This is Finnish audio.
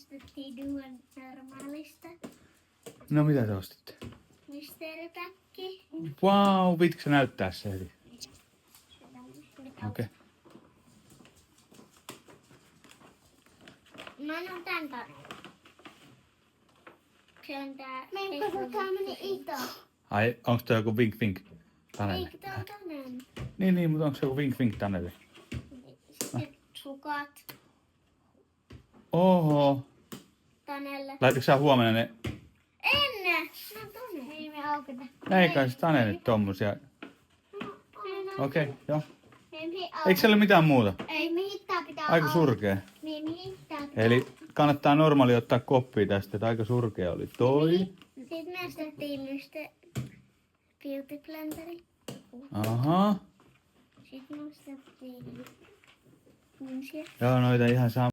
ostettiin Duon normaalista. No mitä te ostitte? Mysteeripäkki. Vau, pitikö näyttää se heti? Okei. Mä annan tän Tanelle. Se on tää... Meidän tämmönen ito. Ai, onks toi joku Vink Vink Taneli? Eikö tää on Tanel? Niin, mutta onks se joku Vink Vink Taneli? Sitten sukat Oho. Tanelle. Laititko sä huomenna ne? Ennen! No tonne. Ei me auketa. Ei kai se Tanelit tommosia. Okei, joo. Eikö siellä ole mitään muuta? Ei mitään pitää Aika surkea. Niin mitään pitää. Eli kannattaa normaali ottaa koppia tästä, että aika surkea oli toi. Sitten me ostettiin Beauty Blenderi. Aha. Sitten me ostettiin kunsia. Joo, noita ihan saa.